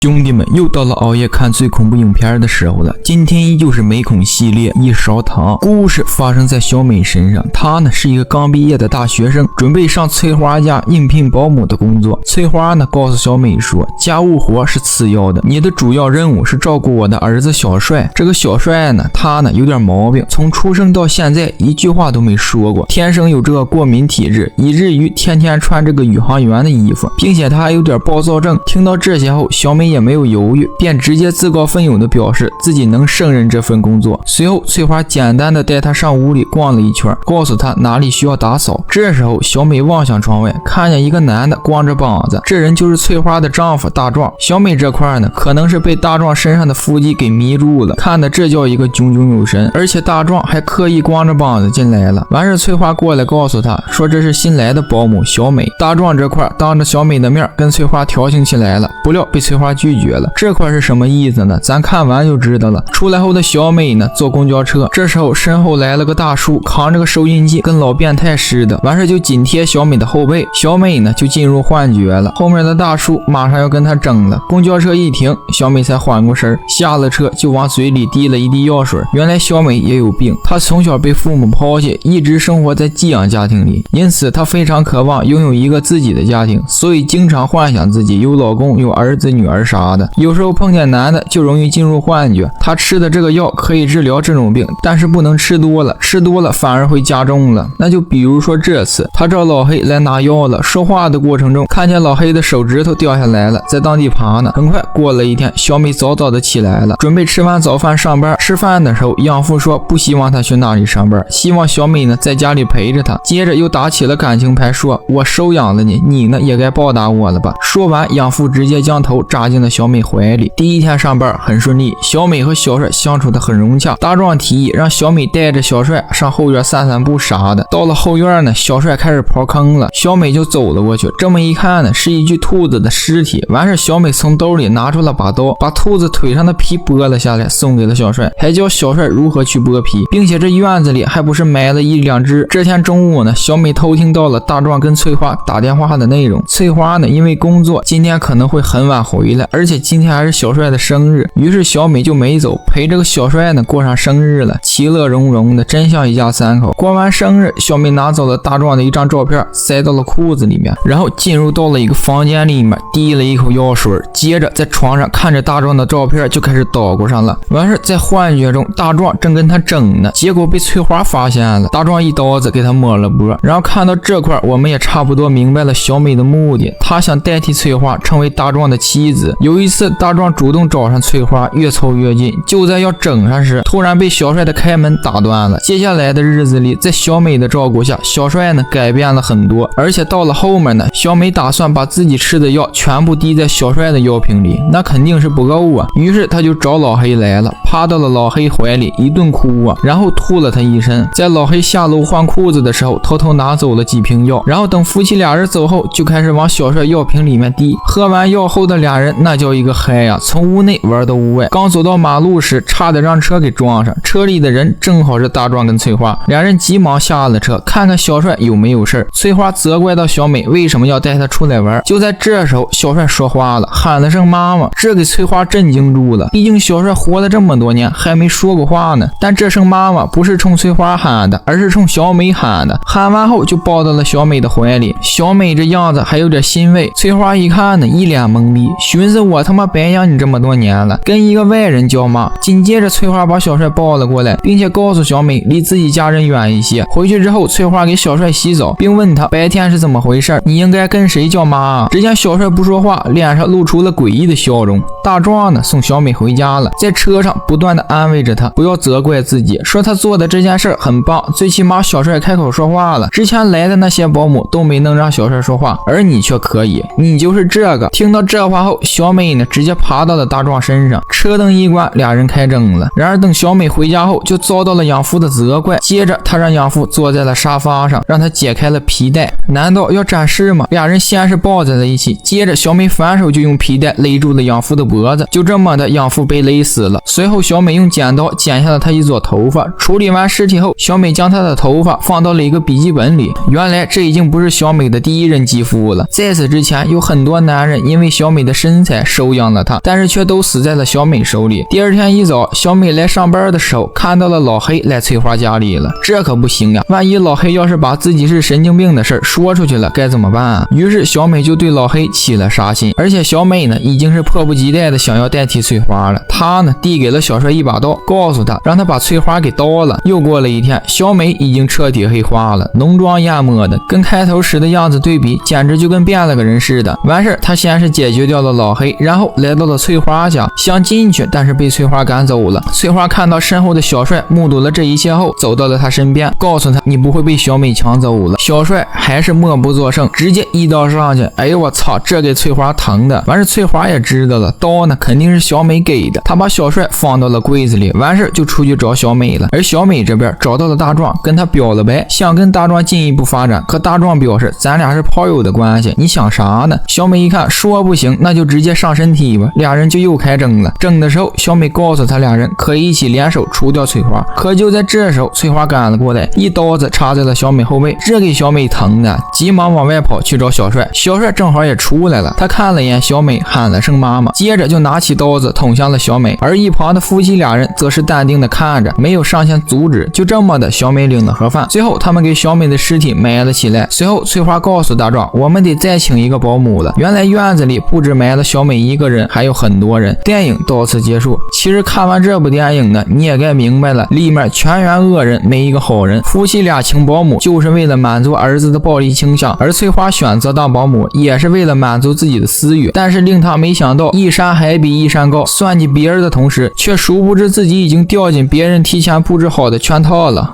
兄弟们，又到了熬夜看最恐怖影片的时候了。今天依旧是美恐系列一勺糖。故事发生在小美身上，她呢是一个刚毕业的大学生，准备上翠花家应聘保姆的工作。翠花呢告诉小美说，家务活是次要的，你的主要任务是照顾我的儿子小帅。这个小帅呢，他呢有点毛病，从出生到现在一句话都没说过，天生有这个过敏体质，以至于天天穿这个宇航员的衣服，并且他还有点暴躁症。听到这些后，小美也没有犹豫，便直接自告奋勇地表示自己能胜任这份工作。随后翠花简单的带他上屋里逛了一圈，告诉他哪里需要打扫。这时候小美望向窗外，看见一个男的光着膀子，这人就是翠花的丈夫大壮。小美这块呢，可能是被大壮身上的腹肌给迷住了，看的这叫一个炯炯有神，而且大壮还刻意光着膀子进来了。完事翠花过来告诉他说这是新来的保姆小美。大壮这块当着小美的面跟翠花调情起来了，不料被翠花拒绝了。这块是什么意思呢？咱看完就知道了。出来后的小美呢坐公交车，这时候身后来了个大叔，扛着个收音机，跟老变态似的，完事就紧贴小美的后背。小美呢就进入幻觉了，后面的大叔马上要跟她整了。公交车一停，小美才缓过神，下了车就往嘴里滴了一滴药水。原来小美也有病，她从小被父母抛弃，一直生活在寄养家庭里，因此她非常渴望拥有一个自己的家庭，所以经常幻想自己有老公有儿子女儿啥的。有时候碰见男的就容易进入幻觉，她吃的这个药可以治疗这种病，但是不能吃多了，吃多了反而会加重了。那就比如说这次她找老黑来拿药了，说话的过程中看见老黑的手指头掉下来了，在当地爬呢。很快过了一天，小美早早的起来了，准备吃完早饭上班。吃饭的时候养父说不希望她去那里上班，希望小美呢在家里陪着她。接着又打起了感情牌，说我收养了你，你呢也该报答我了吧。说完养父直接将头扎进了小美怀里。第一天上班很顺利，小美和小帅相处的很融洽。大壮提议让小美带着小帅上后院散散步啥的。到了后院呢，小帅开始刨坑了，小美就走了过去，这么一看呢，是一具兔子的尸体。完事小美从兜里拿出了把刀，把兔子腿上的皮剥了下来，送给了小帅，还教小帅如何去剥皮，并且这院子里还不是埋了一两只。这天中午呢，小美偷听到了大壮跟翠花打电话的内容。翠花呢因为工作今天可能会很晚回来，而且今天还是小帅的生日，于是小美就没走，陪这个小帅呢过上生日了，其乐融融的，真像一家三口。过完生日，小美拿走了大壮的一张照片，塞到了裤子里面，然后进入到了一个房间里面，滴了一口药水，接着在床上看着大壮的照片就开始捣鼓上了。完事在幻觉中，大壮正跟他整呢，结果被翠花发现了，大壮一刀子给他抹了脖。然后看到这块，我们也差不多明白了小美的目的，她想代替翠花成为大壮的妻子。有一次大壮主动找上翠花，越凑越近，就在要整上时，突然被小帅的开门打断了。接下来的日子里，在小美的照顾下，小帅呢改变了很多，而且到了后面呢，小美打算把自己吃的药全部滴在小帅的药瓶里，那肯定是不够啊，于是他就找老黑来了，趴到了老黑怀里一顿哭啊，然后吐了他一身。在老黑下楼换裤子的时候，偷偷拿走了几瓶药，然后等夫妻俩人走后，就开始往小帅药瓶里面滴。喝完药后的俩人那叫一个嗨呀，从屋内玩到屋外，刚走到马路时差点让车给撞上，车里的人正好是大壮跟翠花，俩人急忙下了车，看看小帅有没有事。翠花责怪到小美为什么要带他出来玩。就在这时候，小帅说话了，喊了声妈妈，这给翠花震惊住了，毕竟小帅活了这么多年还没说过话呢。但这声妈妈不是冲翠花喊的，而是冲小美喊的。喊完后就抱到了小美的怀里，小美这样子还有点欣慰。翠花一看呢，一脸懵逼，寻思我他妈白养你这么多年了，跟一个外人叫妈。紧接着翠花把小帅抱了过来，并且告诉小美离自己家人远一些。回去之后，翠花给小帅洗澡，并问他白天是怎么回事，你应该跟谁叫妈啊？只见小帅不说话，脸上露出了诡异的笑容。大壮呢送小美回家了，在车上不断的安慰着他，不要责怪自己，说他做的这件事很棒，最起码小帅开口说话了，之前来的那些保姆都没能让小帅说话，而你却可以，你就是这个。听到这话后，小美呢直接爬到了大壮身上，车灯一关，俩人开整了。然而等小美回家后，就遭到了养父的责怪，接着他让养父坐在了沙发上，让他解开了皮带。难道要展示吗？俩人先是抱在了一起，接着小美反手就用皮带勒住了养父的脖子，就这么的养父被勒死了。随后小美用剪刀剪下了他一撮头发，处理完尸体后，小美将他的头发放到了一个笔记本里。原来这已经不是小美的第一任继父了，在此之前有很多男人因为小美的身才收养了他，但是却都死在了小美手里。第二天一早，小美来上班的时候，看到了老黑来翠花家里了，这可不行呀！万一老黑要是把自己是神经病的事说出去了，该怎么办啊？于是小美就对老黑起了杀心，而且小美呢，已经是迫不及待的想要代替翠花了。她呢，递给了小帅一把刀，告诉他让他把翠花给刀了。又过了一天，小美已经彻底黑化了，浓妆艳抹的，跟开头时的样子对比，简直就跟变了个人似的。完事，他先是解决掉了老黑，然后来到了翠花家，想进去，但是被翠花赶走了。翠花看到身后的小帅，目睹了这一切后，走到了他身边，告诉他你不会被小美抢走了。小帅还是默不作声，直接一刀上去。哎呦我操，这给翠花疼的。完事，翠花也知道了，刀呢肯定是小美给的，他把小帅放到了柜子里，完事就出去找小美了。而小美这边找到了大壮，跟他表了白，想跟大壮进一步发展，可大壮表示咱俩是炮友的关系，你想啥呢？小美一看说不行，那就直接上身体吧，俩人就又开争了。争的时候，小美告诉他俩人可以一起联手除掉翠花，可就在这时候，翠花赶了过来，一刀子插在了小美后背，这给小美疼的，急忙往外跑去找小帅。小帅正好也出来了，他看了一眼小美，喊了声妈妈，接着就拿起刀子捅向了小美，而一旁的夫妻俩人则是淡定的看着，没有上前阻止。就这么的，小美领了盒饭，最后他们给小美的尸体埋了起来。随后翠花告诉大壮，我们得再请一个保姆了。原来院子里不止埋了小美一个人，还有很多人。电影到此结束。其实看完这部电影呢，你也该明白了，里面全员恶人，没一个好人。夫妻俩请保姆就是为了满足儿子的暴力倾向，而翠花选择当保姆也是为了满足自己的私欲。但是令他没想到，一山还比一山高，算计别人的同时，却殊不知自己已经掉进别人提前布置好的圈套了。